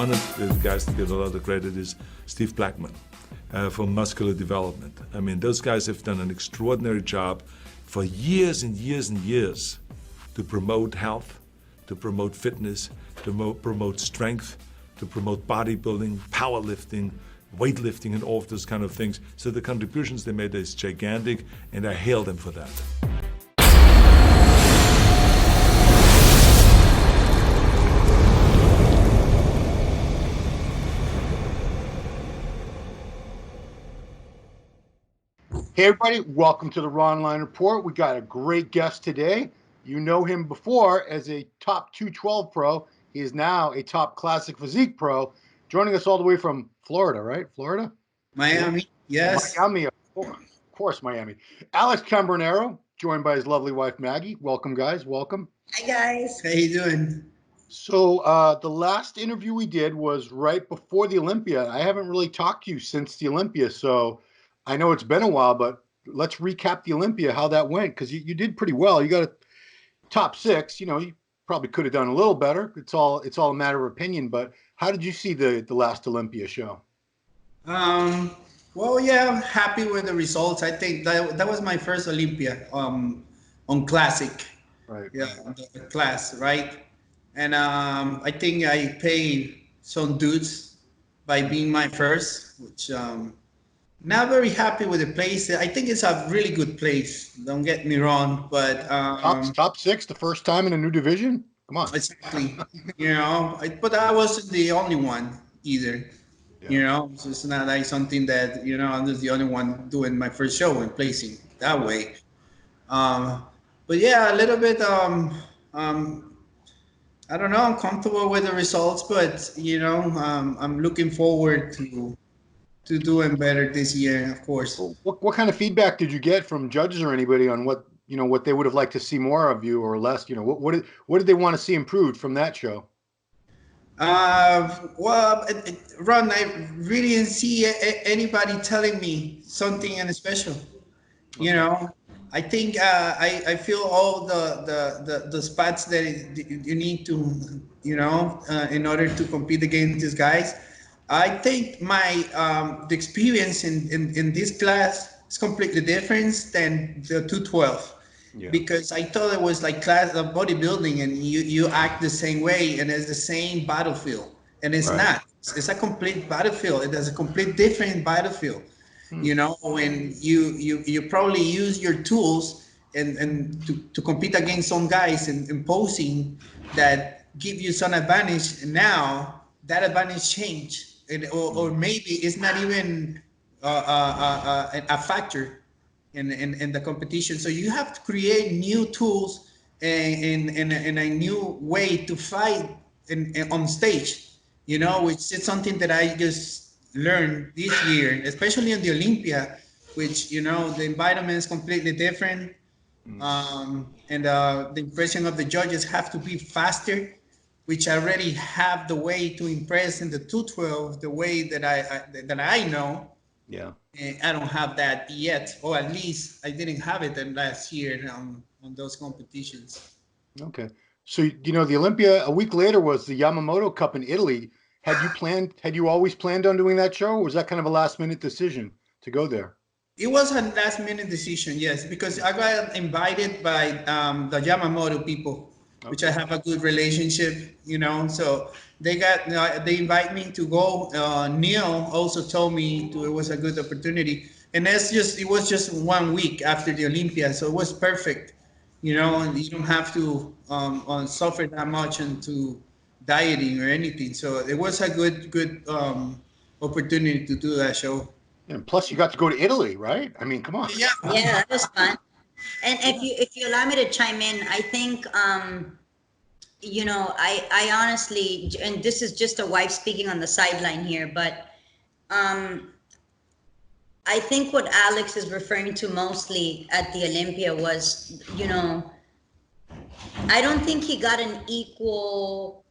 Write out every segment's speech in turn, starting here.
one of the guys that get a lot of credit is Steve Blackman for muscular development. I mean, those guys have done an extraordinary job for years and years and years to promote health, to promote fitness, to promote strength, to promote bodybuilding, powerlifting, weightlifting, and all of those kind of things. So the contributions they made is gigantic, and I hail them for that. Hey everybody, welcome to the Ron Line Report. We got a great guest today. You know him before as a top 212 pro. He is now a top classic physique pro, joining us all the way from Florida, right? Florida? Miami, yes. Miami, of course, Miami. Alex Cambronero, joined by his lovely wife, Maggie. Welcome, guys. Welcome. Hi, guys. How you doing? So the last interview we did was right before the Olympia. I haven't really talked to you since the Olympia, so I know it's been a while, but let's recap the Olympia, how that went, because you did pretty well. You got a top 6. You know, you probably could have done a little better. It's all a matter of opinion. But how did you see the last Olympia show? Well, yeah, I'm happy with the results. I think that was my first Olympia on classic. Right. Yeah, the class, right? And I think I paid some dues by being my first, which not very happy with the place. I think it's a really good place. Don't get me wrong, but top 6 the first time in a new division. Come on. Exactly. You know, but I wasn't the only one either. Yeah. You know, so it's not like something that, you know, I'm just the only one doing my first show and placing that way. But yeah, a little bit. I don't know. I'm comfortable with the results, but you know, I'm looking forward to doing better this year, of course. What kind of feedback did you get from judges or anybody on what they would have liked to see more of you or less? You know, what did they want to see improved from that show? Well, Ron, I really didn't see anybody telling me something in special. You know, I think I feel all the spots that you need to, you know, in order to compete against these guys. I think my the experience in this class is completely different than the 212. Yeah. Because I thought it was like class of bodybuilding and you act the same way and it's the same battlefield, and it's right. Not. It's a complete battlefield. It is a complete different battlefield. You know, when you probably use your tools and to compete against some guys and imposing that give you some advantage, and now that advantage changed. Or maybe it's not even a factor in the competition. So you have to create new tools and a new way to fight on stage, you know, which is something that I just learned this year, especially in the Olympia, which, you know, the environment is completely different. And the impression of the judges have to be faster, which I already have the way to impress in the 212, the way that I know. Yeah. And I don't have that yet, or at least I didn't have it in last year on those competitions. Okay. So, you know, the Olympia a week later was the Yamamoto Cup in Italy. Had you always planned on doing that show, or was that kind of a last minute decision to go there? It was a last minute decision, yes, because I got invited by the Yamamoto people. Okay. Which I have a good relationship, you know, so they invite me to go. Neil also told me it was a good opportunity, and it was just 1 week after the Olympia, so it was perfect, you know, and you don't have to suffer that much into dieting or anything. So it was a good opportunity to do that show. And plus, you got to go to Italy, right? I mean, come on. Yeah, that was fun. And if you allow me to chime in, I think, you know, I honestly, and this is just a wife speaking on the sideline here, but I think what Alex is referring to mostly at the Olympia was, you know, I don't think he got an equal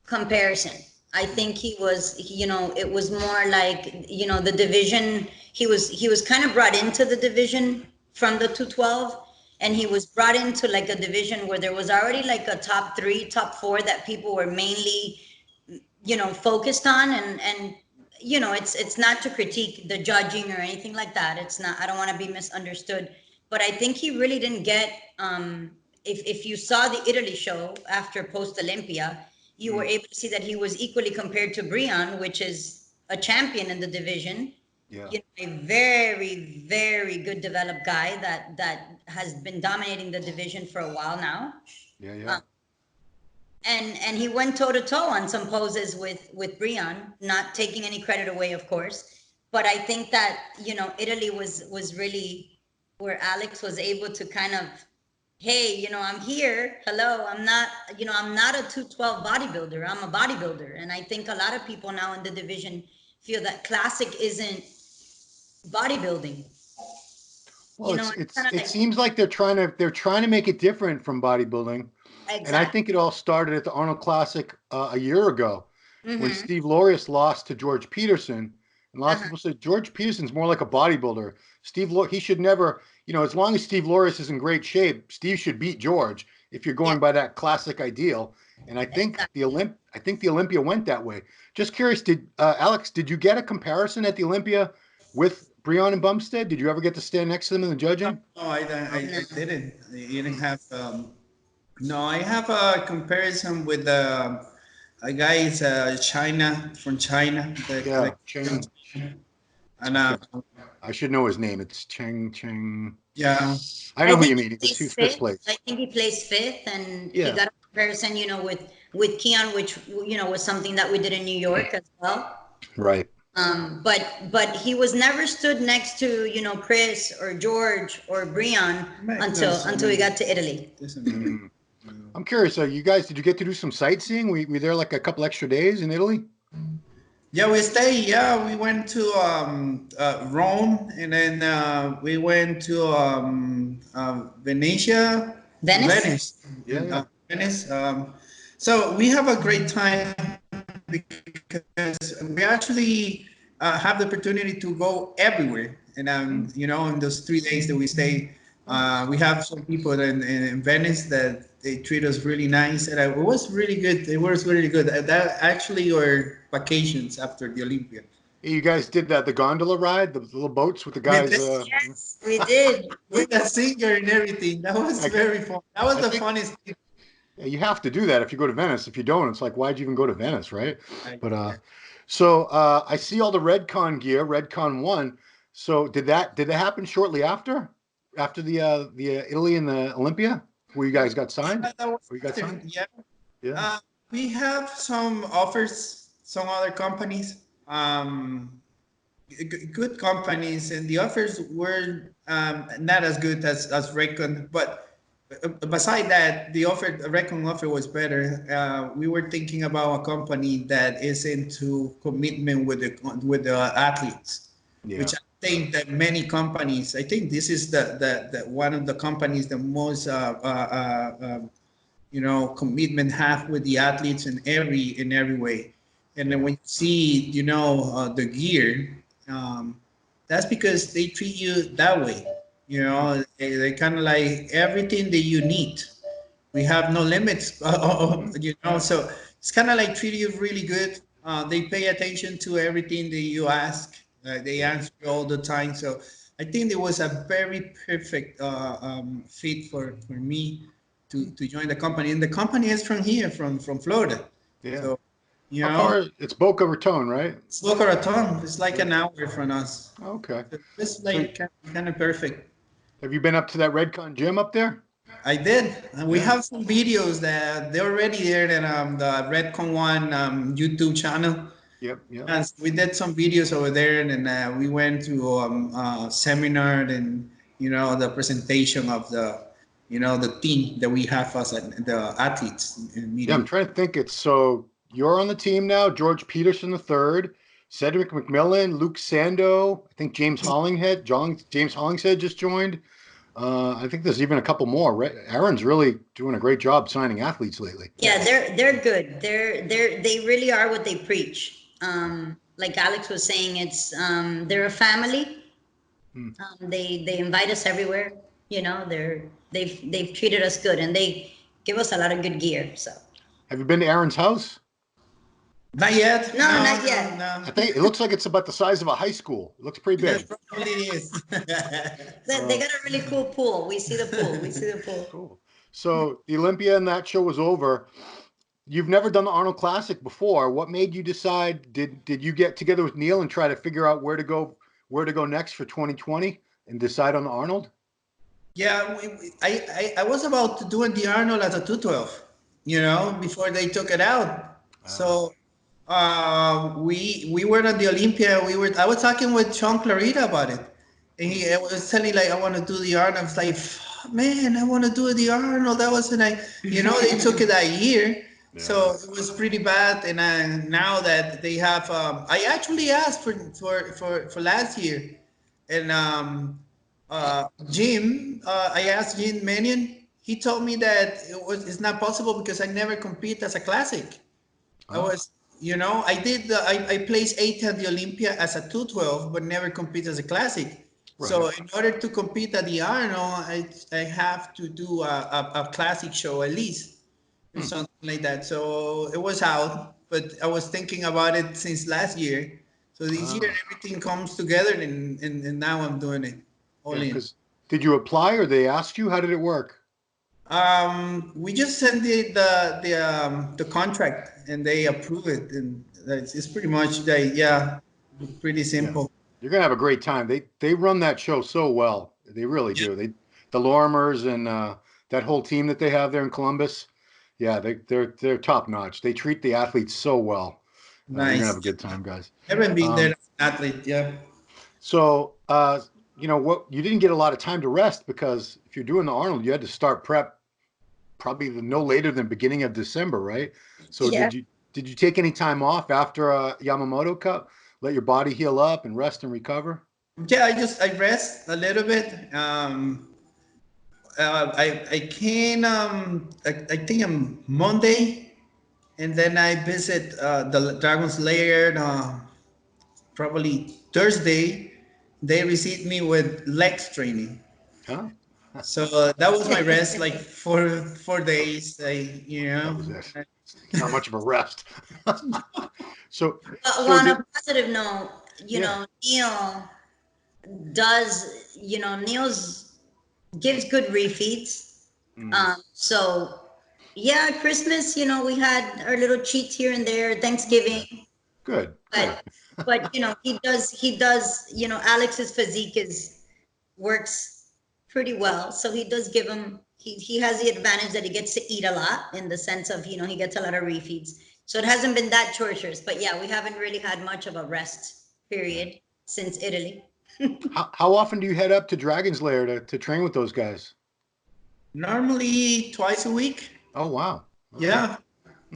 comparison. I think he was, you know, it was more like, you know, the division, he was kind of brought into the division from the 212, and he was brought into like a division where there was already like a top 3, top 4 that people were mainly, focused on. And it's not to critique the judging or anything like that. It's not. I don't want to be misunderstood, but I think he really didn't get. If you saw the Italy show after post Olympia, you were able to see that he was equally compared to Brian, which is a champion in the division. Yeah. A very, very good developed guy that has been dominating the division for a while now. Yeah. And he went toe to toe on some poses with Brian, not taking any credit away, of course. But I think that Italy was really where Alex was able to kind of, hey, I'm here. Hello, I'm not a 212 bodybuilder. I'm a bodybuilder, and I think a lot of people now in the division feel that classic isn't bodybuilding. Well, it seems like they're trying to make it different from bodybuilding. Exactly. And I think it all started at the Arnold Classic a year ago when Steve Laureus lost to George Peterson. And a lot of people said George Peterson's more like a bodybuilder. He should never, as long as Steve Laureus is in great shape, Steve should beat George if you're going by that classic ideal. And I think the Olympia went that way. Just curious, Alex, did you get a comparison at the Olympia with Brian and Bumstead? Did you ever get to stand next to them in the judging? No, I didn't. You didn't have. No, I have a comparison with a guy is from China. Cheng. And I should know his name. It's Cheng. Yeah, I know who you mean. It's fifth place. I think he plays fifth, and he Yeah. got a comparison, with Keon, which was something that we did in New York as well. Right. But he was never stood next to Chris or George or Brian until we got to Italy. I'm curious. You guys, did you get to do some sightseeing? We there like a couple extra days in Italy? Yeah, we stayed. Yeah, we went to Rome, and then we went to Venice. Yeah. Venice. So we have a great time because we actually have the opportunity to go everywhere. And in those 3 days that we stay, we have some people in Venice that they treat us really nice, and it was really good. It was really good. That actually were vacations after the Olympia. You guys did the gondola ride, the little boats with the guys. Yes, we did. With the singer and everything. That was very fun. That was the funniest thing. You have to do that if you go to Venice. If you don't, it's like, why'd you even go to Venice, right? But so I see all the Redcon gear, Redcon 1. So did that happen shortly after the Italy and the Olympia, where you guys got signed? Yeah. We have some offers, some other companies, good companies, and the offers were not as good as Redcon. But beside that, the Redcon offer was better. We were thinking about a company that is into commitment with the athletes, which I think that many companies. I think this is the one of the companies that most commitment have with the athletes in every way. And then when you see the gear, that's because they treat you that way. They kind of like everything that you need. We have no limits, so it's kind of like treat you really good. They pay attention to everything that you ask. They answer all the time. So I think it was a very perfect fit for me to join the company. And the company is from here, from Florida. Yeah. So, it's Boca Raton, right? It's Boca Raton. It's like an hour from us. Okay. So it's like kind of perfect. Have you been up to that Redcon gym up there? I did. We have some videos that they're already there in the Redcon 1 YouTube channel. Yep. And we did some videos over there, and then we went to a seminar and the presentation of the team that we have as the athletes. Yeah, I'm trying to think. So you're on the team now. George Peterson III, Cedric McMillan, Luke Sando. I think James Hollingshead just joined. I think there's even a couple more. Aaron's really doing a great job signing athletes lately. Yeah, they're good. They really are what they preach. Like Alex was saying, it's they're a family. They invite us everywhere. They've treated us good, and they give us a lot of good gear. So have you been to Aaron's house? Not yet. No, not yet. No. I think it looks like it's about the size of a high school. It looks pretty Yes, big. probably is. They got a really cool pool. We see the pool. We see the pool. Cool. So the Olympia and that show was over. You've never done the Arnold Classic before. What made you decide? Did you get together with Neil and try to figure out where to go next for 2020 and decide on the Arnold? Yeah, I was about to do the Arnold as a 212, before they took it out. So we were at the Olympia. I was talking with Sean Clarita about it, and he was telling like I want to do the Arnold. I was like, man, I want to do the Arnold. That wasn't they took it that year. Yeah. So it was pretty bad, and now that they have, I actually asked for last year, and Jim, I asked Jim Mannion. He told me that it's not possible because I never compete as a classic. I was, I placed 8th at the Olympia as a 212, but never compete as a classic. Right. So in order to compete at the Arnold, I have to do a classic show at least. Something like that. So it was out, but I was thinking about it since last year. So this year everything comes together, and now I'm doing it all in. Did you apply or they asked you? How did it work? We just sent the contract and they approve it, and it's pretty much pretty simple. Yeah. You're gonna have a great time. They run that show so well. They really do. The Lorimers and that whole team that they have there in Columbus. Yeah, they're top notch. They treat the athletes so well. Nice. You're gonna have a good time, guys. I haven't been there as an athlete, yeah. So, you didn't get a lot of time to rest because if you're doing the Arnold, you had to start prep probably no later than beginning of December, right? So Yeah. did you take any time off after Yamamoto Cup? Let your body heal up and rest and recover? Yeah, I rest a little bit. I came, I think on Monday, and then I visit the Dragon's Lair probably Thursday. They received me with legs training. Huh? So that was my rest, like 4 days. That was it. Not much of a rest. So, On a positive note, Neil does, Neil's gives good refeeds. So yeah, Christmas, we had our little treats here and there, Thanksgiving. Good. But he does, Alex's physique works pretty well. So he does give him, he has the advantage that he gets to eat a lot in the sense of, he gets a lot of refeeds. So it hasn't been that torturous, but yeah, we haven't really had much of a rest period since Italy. How often do you head up to Dragon's Lair to train with those guys? Normally twice a week. Oh, wow. Okay. Yeah.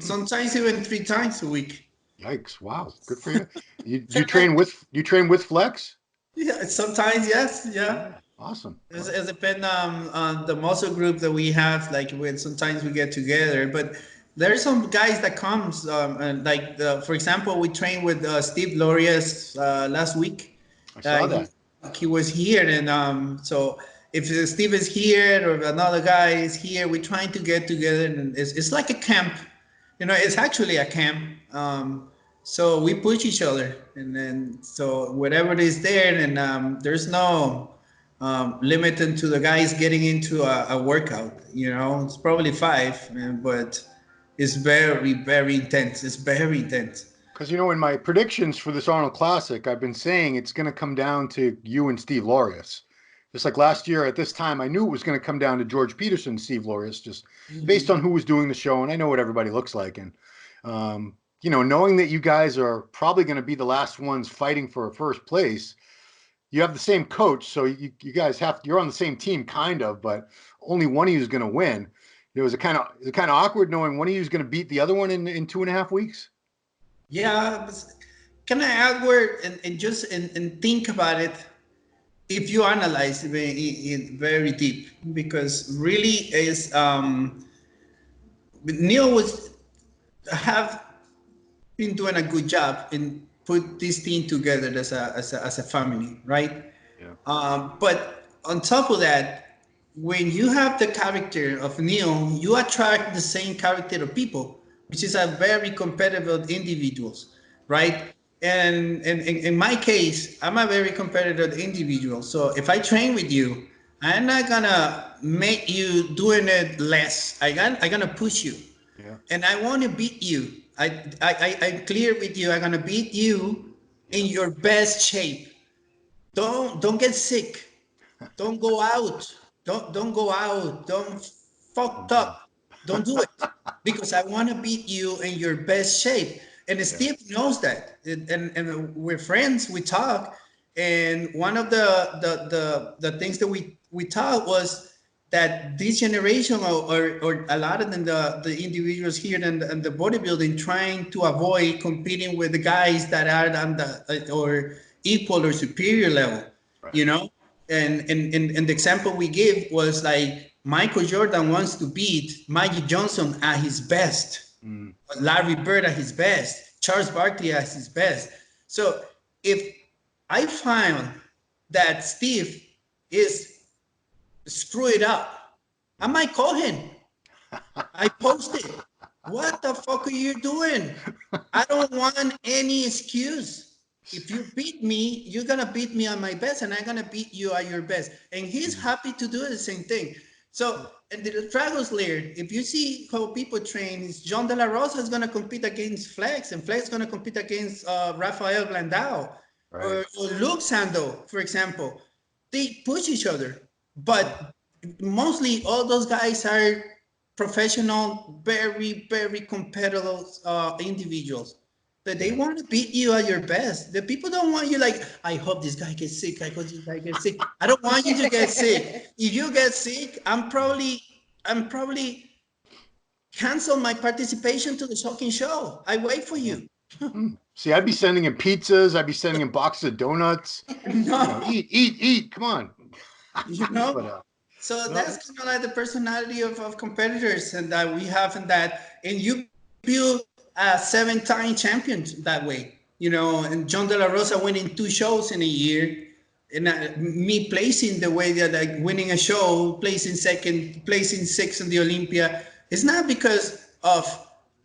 Sometimes even 3 times a week. Yikes! Wow, good for you. You train with Flex? Yeah, sometimes yes. Yeah. Awesome. It depends on the muscle group that we have. Like sometimes we get together, but there's some guys that comes. For example, we trained with Steve Lorias last week. I saw that. He was here, and so if Steve is here or another guy is here, we're trying to get together, and it's like a camp. It's actually a camp. So we push each other, and then so whatever is there, and there's no limited to the guys getting into a workout. It's probably 5, but it's very, very intense. It's very intense. Because in my predictions for this Arnold Classic, I've been saying it's going to come down to you and Steve Lorias. Just like last year at this time, I knew it was going to come down to George Peterson and Steve Lorias, just based on who was doing the show, and I know what everybody looks like. And knowing that you guys are probably going to be the last ones fighting for first place, you have the same coach, so you guys you're on the same team, kind of, but only one of you is going to win. It was kind of awkward knowing one of you is going to beat the other one in 2.5 weeks. Yeah, kind of awkward, and just and think about it. If you analyze it very deep, because really is Neil have been doing a good job in put this team together as a family, right? Yeah. But on top of that, when you have the character of Neil, you attract the same character of people. which is a very competitive individuals, right? And in my case, I'm a very competitive individual. So if I train with you, I'm not gonna make you doing it less. I'm gonna push you, Yeah. and I want to beat you. I'm clear with you. I'm gonna beat you in your best shape. Don't get sick. Don't go out. Don't go out. Don't fucked up. Don't do it because I want to beat you in your best shape. And Steve knows that. And we're friends. We talk. And one of the things that we talked was that this generation or a lot of them, the individuals here and the bodybuilding trying to avoid competing with the guys that are on the or equal or superior level, you know. And the example we give was like Michael Jordan wants to beat Magic Johnson at his best, Larry Bird at his best, Charles Barkley at his best. So if I find that Steve is screwed up, I might call him. I posted, what the fuck are you doing? I don't want any excuse. If you beat me, you're gonna beat me on my best, and I'm gonna beat you at your best. And he's happy to do the same thing. So, and the Dragon Slayer, if you see how people train, is John De La Rosa is gonna compete against Flex, and Flex is gonna compete against Rafael Blandao, or Luke Sando, for example. They push each other, but mostly all those guys are professional, very, very competitive individuals. That they want to beat you at your best. The people don't want you like, I hope this guy gets sick. I hope this guy gets sick. I don't want you to get sick. If you get sick, I'm probably cancel my participation to the Shocking Show. I wait for you. See, I'd be sending him pizzas. I'd be sending him boxes of donuts. Eat. Come on. You know? But, so that's kind of like the personality of competitors and that we have in that. And you build a 7-time champion that way, you know, and John De La Rosa winning 2 shows in a year, and me placing the way that like winning a show, placing second, placing 6th in the Olympia, it's not because of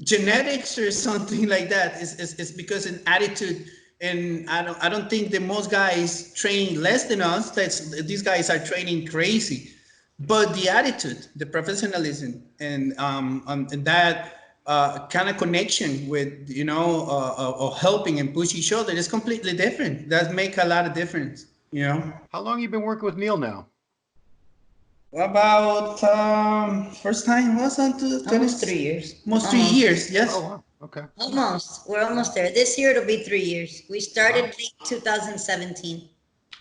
genetics or something like that. It's because an attitude. And I don't think that most guys train less than us. These guys are training crazy, but the attitude, the professionalism, and that kind of connection with, you know, of helping and push each other is completely different. That make a lot of difference, you know. how long you been working with Neil now? About first time was on Almost 3 years. Almost 3 years, yes. Oh, wow. Okay. Almost. We're almost there. This year it'll be 3 years. We started late 2017.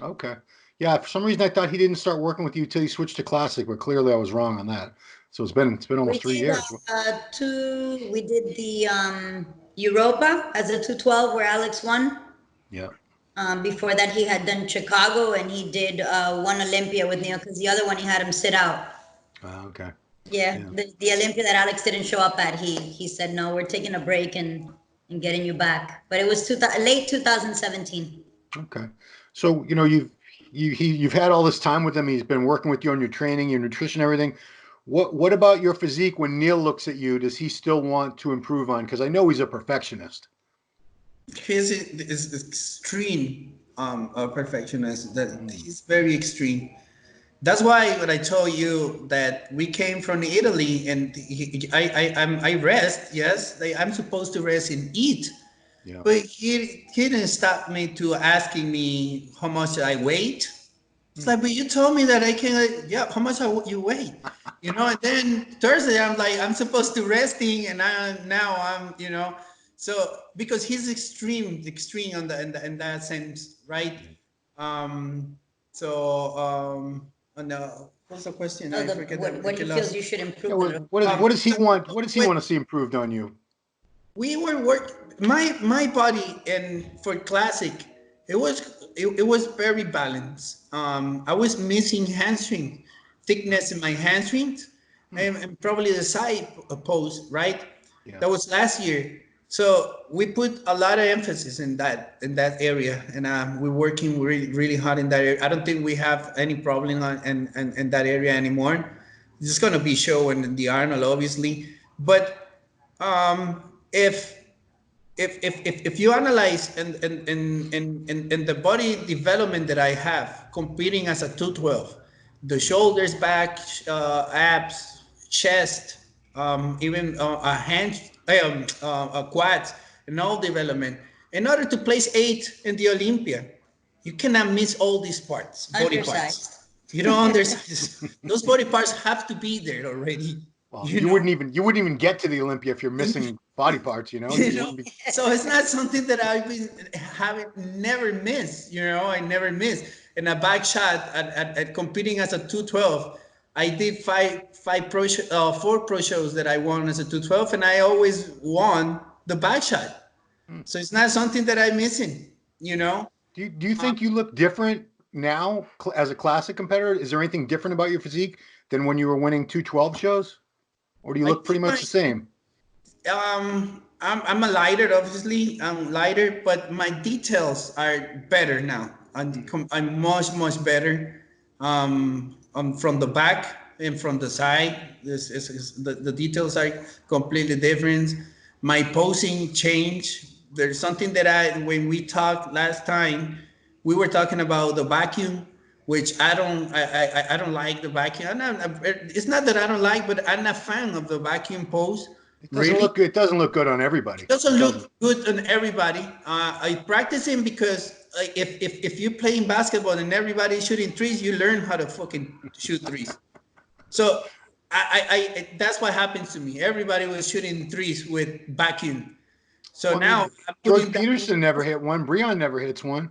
Okay. Yeah, for some reason I thought he didn't start working with you till he switched to Classic, but clearly I was wrong on that. So it's been almost 3 years. We did the Europa as a 212 where Alex won. Yeah. Before that, he had done Chicago, and he did one Olympia with Neil, because the other one he had him sit out. Okay. Yeah. The Olympia that Alex didn't show up at, he said, no, we're taking a break and getting you back. But it was late 2017. Okay. So, you know, you've had all this time with him. He's been working with you on your training, your nutrition, everything. What about your physique when Neil looks at you? Does he still want to improve on? Because I know he's a perfectionist. His is extreme perfectionist. That he's very extreme. That's why when I told you that we came from Italy and I rest. Yes, I'm supposed to rest and eat. Yeah. But he didn't stop me to asking me how much I weigh. It's like, but you told me that I can. Yeah, how much you weigh? You know. And then Thursday I'm like, I'm supposed to resting, and now I'm, you know. So because he's extreme on in that sense, right? What's the question? I forget what he feels you should improve. Yeah, what does he want? What does he want to see improved on you? We were my body, and for Classic, it was very balanced. I was missing hamstring thickness in my hamstrings, and probably the side post, right? Yeah. That was last year. So we put a lot of emphasis in that area, and we're working really, really hard in that area. I don't think we have any problem in that area anymore. It's just going to be shown in the Arnold, obviously. But If if you analyze in the body development that I have competing as a 212, the shoulders, back, abs, chest, even a hand, a quads, and all development. In order to place 8 in the Olympia, you cannot miss all these parts, body parts. Undersized. You don't understand. Those body parts have to be there already. Well, you wouldn't even get to the Olympia if you're missing body parts, you know. You You know, wouldn't be- so it's not something that I've been having never missed. You know, I never missed. In a back shot at competing as a 212, I did four pro shows that I won as a 212, and I always won the back shot. So it's not something that I'm missing. You know. Do you think you look different now as a classic competitor? Is there anything different about your physique than when you were winning 212 shows? Or do you look pretty much the same? I'm a lighter, obviously. I'm lighter, but my details are better now. I'm much better. From the back and from the side. The details are completely different. My posing changed. There's something that when we talked last time, we were talking about the vacuum, which I don't like the vacuum. It's not that I don't like, but I'm not a fan of the vacuum pose. It doesn't look good. It doesn't look good on everybody. It doesn't look good on everybody. I practice it because if you're playing basketball and everybody's shooting threes, you learn how to fucking shoot threes. So I that's what happens to me. Everybody was shooting threes with vacuum. So now George Peterson never hit one. Breon never hits one.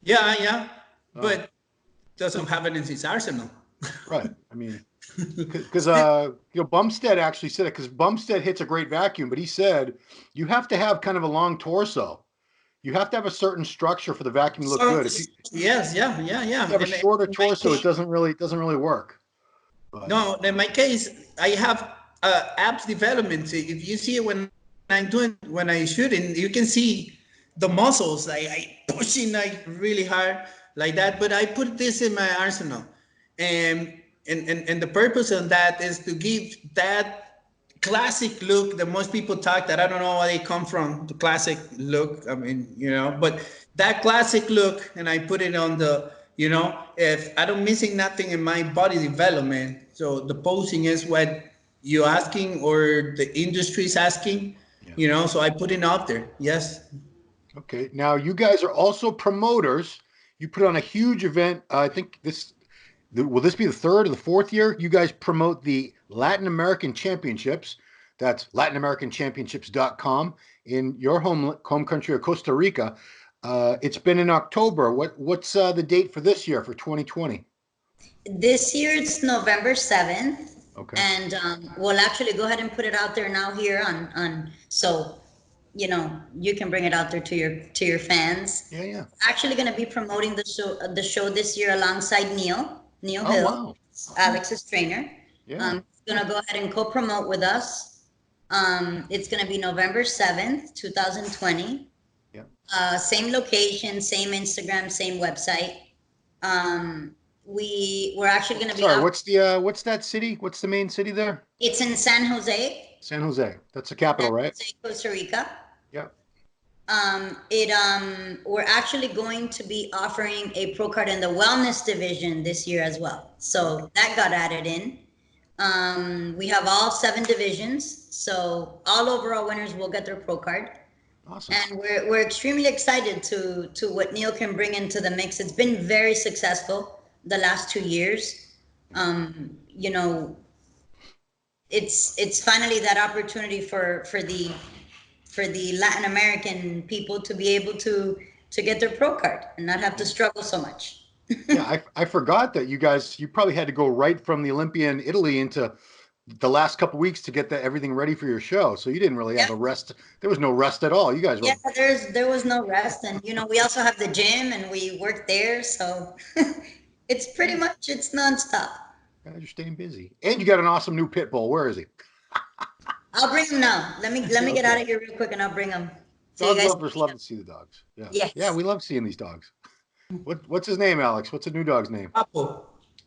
Yeah, but doesn't have it in his arsenal. Right. I mean, because Bumstead actually said it, because Bumstead hits a great vacuum, but he said you have to have kind of a long torso. You have to have a certain structure for the vacuum to look good. If you have a shorter torso, it doesn't really work. But. No, in my case, I have abs development. If you see it when I shooting, you can see the muscles. I pushing like really hard like that. But I put this in my arsenal, and the purpose of that is to give that classic look that most people talk that I don't know where they come from. The classic look. I mean, but that classic look, and I put it on the. If I don't missing nothing in my body development, so the posing is what you're asking or the industry is asking, so I put it out there. Yes. Okay. Now you guys are also promoters. You put on a huge event. I think will this be the third or the fourth year? You guys promote the Latin American Championships. That's LatinAmericanChampionships.com in your home country of Costa Rica. It's been in October. What's the date for this year, for 2020? This year it's November 7th. Okay. And we'll actually go ahead and put it out there now here on so you can bring it out there to your fans. Yeah. Actually going to be promoting the show this year alongside Neil Hill, wow. Alex's trainer. Yeah. He's going to go ahead and co-promote with us. It's going to be November 7th, 2020. Same location, same Instagram, same website. We're actually going to be. Sorry, what's that city? What's the main city there? It's in San Jose. San Jose. That's the capital, right? San Jose, Costa Rica. Yeah. We're actually going to be offering a pro card in the wellness division this year as well. So that got added in. We have all 7 divisions, so all overall winners will get their pro card. Awesome. And we're extremely excited to what Neil can bring into the mix. It's been very successful the last 2 years. It's finally that opportunity for the Latin American people to be able to get their pro card and not have to struggle so much. Yeah, I forgot that you probably had to go right from the Olympia in Italy into the last couple of weeks to get everything ready for your show. So you didn't really have a rest. There was no rest at all. You guys were. Yeah, there was no rest. And, we also have the gym and we work there. So it's pretty much, it's nonstop. You're staying busy. And you got an awesome new pit bull. Where is he? I'll bring him now. Let me get out of here real quick and I'll bring him. Dog lovers love to see the dogs. Yeah. Yes. Yeah, we love seeing these dogs. What's his name, Alex? What's the new dog's name? Papo.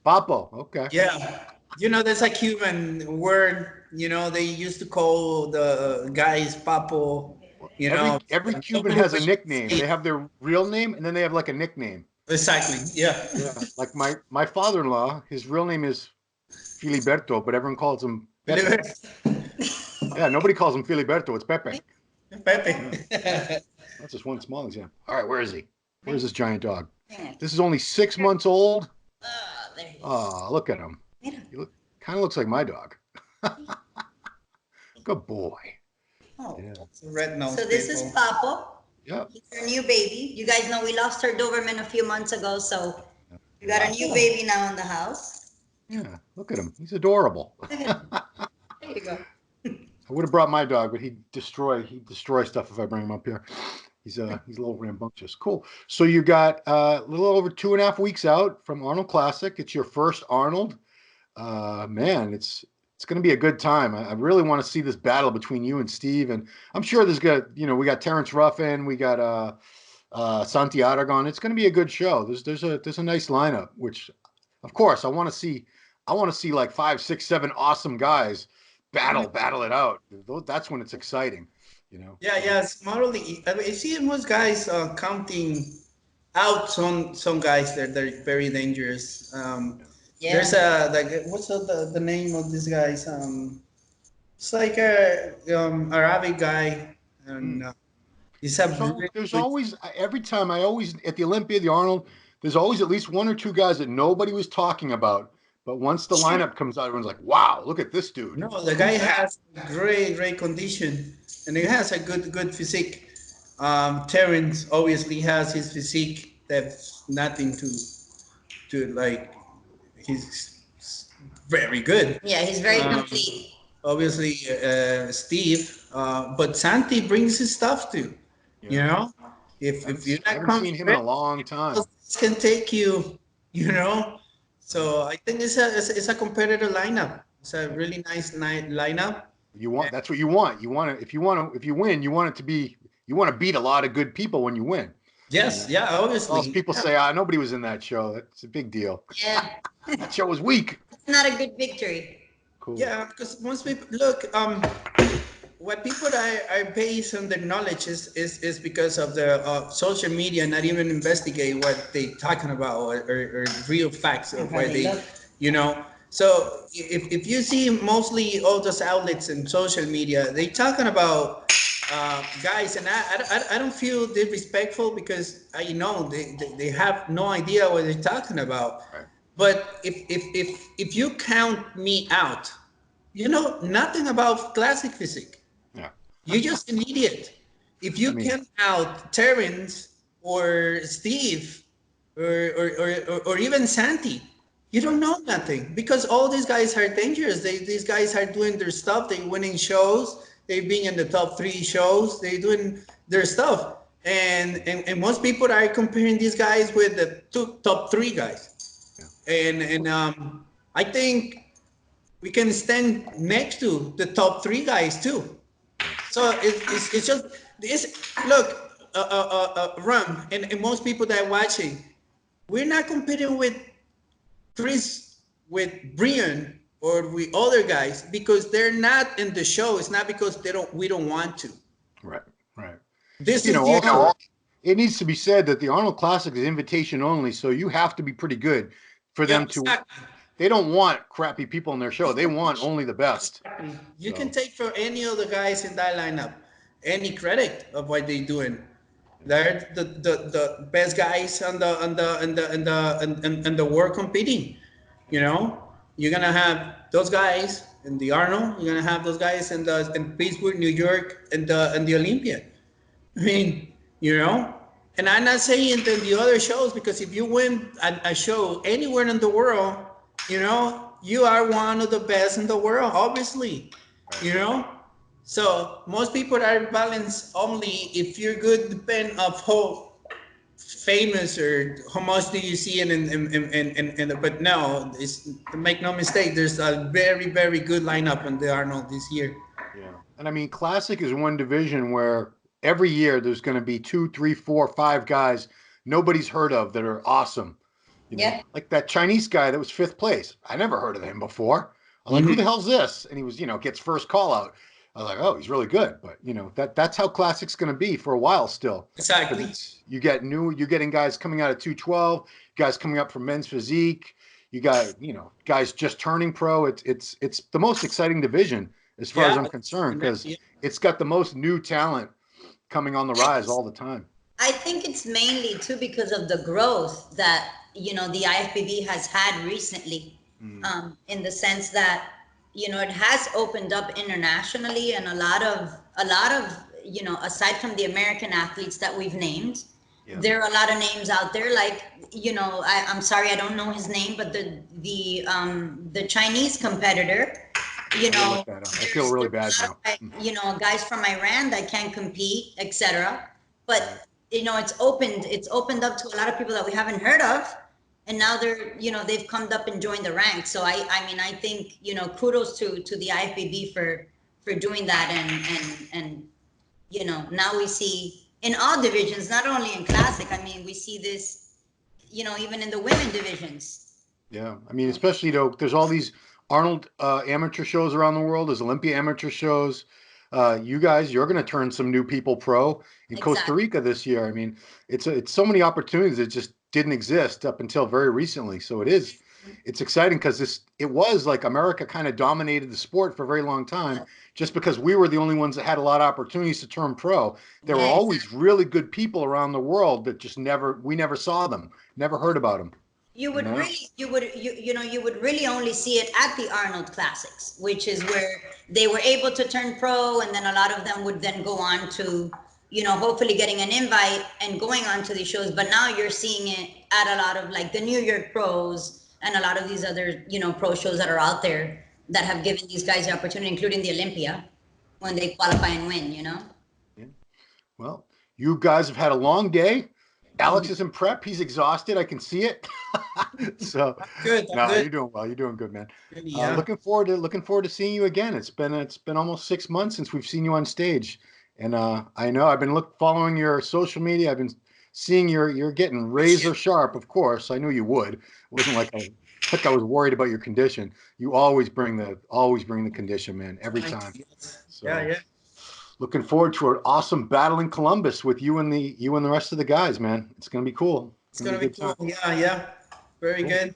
Papo. Okay. Yeah. There's a Cuban word You know, they used to call the guys Papo. You know, Every Cuban nobody has a was- nickname. They have their real name, and then they have like a nickname. Exactly. Yeah. Yeah, like my father-in-law, his real name is Filiberto, but everyone calls him Pepe. Yeah, nobody calls him Filiberto. It's Pepe. Pepe. That's just one small example. All right, where is he? Where's this giant dog? Yeah. This is only 6 months old. There he is. Oh, look at him. Mira. He kind of looks like my dog. Good boy. Oh. Yeah. Red nose. So this is Papo. Yeah. He's our new baby. You guys know we lost our Doberman a few months ago, so we got a new baby now in the house. Yeah. Look at him. He's adorable. There you go. I would have brought my dog, but he'd destroy stuff if I bring him up here. He's a little rambunctious. Cool. So you got a little over 2.5 weeks out from Arnold Classic. It's your first Arnold. Man, it's going to be a good time. I really want to see this battle between you and Steve, and I'm sure we got Terrence Ruffin, we got Santi Aragon. It's going to be a good show. There's a nice lineup, which, of course, I want to see. I want to see like 5, 6, 7 awesome guys battle it out. That's when it's exciting, you know. Yeah, it's morally. I see most guys counting out some guys that they're very dangerous. Yeah. There's what's the name of this guys? It's like a Arabic guy, and he's a. So there's always every time at the Olympia, the Arnold, there's always at least 1 or 2 guys that nobody was talking about. But once the lineup comes out, everyone's like, "Wow, look at this dude!" No, the guy has great condition, and he has a good physique. Terrence obviously has his physique. That's nothing to like. He's very good. Yeah, he's very complete. Obviously, Steve, but Santi brings his stuff too. Yeah. You know, if you're I not haven't seen him in a long time. this can take you. You know. So I think it's a competitive lineup. It's a really nice lineup. That's what you want. You want to if you win, you want to beat a lot of good people when you win. Yes, yeah, obviously. Most people say, nobody was in that show. That's a big deal. Yeah, That show was weak. it's not a good victory. Cool. Yeah, because most people look. What people are based on their knowledge is because of the social media, not even investigate what they talking about or real facts of what they, you know. So if you see mostly all those outlets in social media, they talking about guys, and I don't feel disrespectful because I know they have no idea what they're talking about. Right. But if you count me out, you know nothing about classic physique. Yeah. You're just an idiot. If you count out Terrence or Steve or even Santi, you don't know nothing because all these guys are dangerous. These guys are doing their stuff. They winning shows. They've been in the top 3 shows. They're doing their stuff. And most people are comparing these guys with the top 3 guys. Yeah. And I think we can stand next to the top 3 guys too. So it's just this. Look, Ram, and most people that are watching, we're not competing with Chris, with Brian, or with other guys because they're not in the show. It's not because we don't want to. Right. This also, it needs to be said that the Arnold Classic is invitation only, so you have to be pretty good for them to. Exactly. They don't want crappy people in their show. They want only the best. You can take for any of the guys in that lineup any credit of what they're doing. They're the best guys on the world competing. You know, you're gonna have those guys in the Arnold. You're gonna have those guys in Pittsburgh, New York, and the Olympia. I mean, you know. And I'm not saying that the other shows because if you win a show anywhere in the world, you know, you are one of the best in the world, obviously, you know. So most people are balanced only if you're good, depend of how famous or how much do you see but no, make no mistake, there's a very, very good lineup in the Arnold this year. Yeah. And I mean, Classic is one division where every year there's going to be 2, 3, 4, 5 guys nobody's heard of that are awesome. You know, like that Chinese guy that was 5th place. I never heard of him before. I'm like, who the hell's this? And he was, gets first call out. I was like, oh, he's really good. But that's how Classic's going to be for a while still. Exactly. You're getting guys coming out of 212, guys coming up from men's physique. You got, guys just turning pro. It's the most exciting division as far as I'm concerned, because it's got the most new talent coming on the rise all the time. I think it's mainly too because of the growth that the IFBB has had recently, in the sense that it has opened up internationally, and a lot of aside from the American athletes that we've named, there are a lot of names out there. Like I'm sorry, I don't know his name, but the Chinese competitor. I feel really bad now. Guys from Iran that can't compete, etc. But it's opened up to a lot of people that we haven't heard of, and now they've come up and joined the ranks. So I think kudos to the IFBB for doing that, and now we see in all divisions, not only in Classic. I mean, we see this even in the women divisions. Yeah, I mean, especially there's all these Arnold amateur shows around the world. There's Olympia amateur shows. You guys, you're going to turn some new people pro in Costa Rica this year. I mean, it's so many opportunities that just didn't exist up until very recently. So it's exciting, because it was like America kind of dominated the sport for a very long time, just because we were the only ones that had a lot of opportunities to turn pro. There were always really good people around the world that just we never saw them, never heard about them. You would really only see it at the Arnold Classics, which is where they were able to turn pro, and then a lot of them would then go on to, hopefully getting an invite and going on to these shows. But now you're seeing it at a lot of like the New York Pros and a lot of these other, pro shows that are out there that have given these guys the opportunity, including the Olympia, when they qualify and win, Yeah. Well, you guys have had a long day. Alex is in prep. He's exhausted. I can see it. So good. You're doing well. You're doing good, man. Yeah. Looking forward to seeing you again. It's been almost 6 months since we've seen you on stage, and I know I've been following your social media. I've been seeing you're getting razor sharp. Of course, I knew you would. It wasn't like I was worried about your condition. You always bring the condition, man, every time. So, yeah. Looking forward to an awesome battle in Columbus with you and the rest of the guys, man. It's gonna be cool. It's gonna be cool. Yeah. Very good.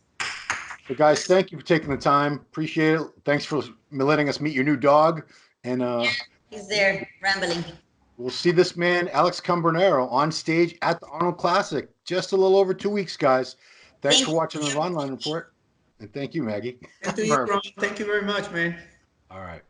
So guys, thank you for taking the time. Appreciate it. Thanks for letting us meet your new dog. And He's there rambling. We'll see this man, Alex Cambronero, on stage at the Arnold Classic, just a little over 2 weeks, guys. Thanks for watching the Online Report. And thank you, Maggie. And to you, Ron. Thank you very much, man. All right.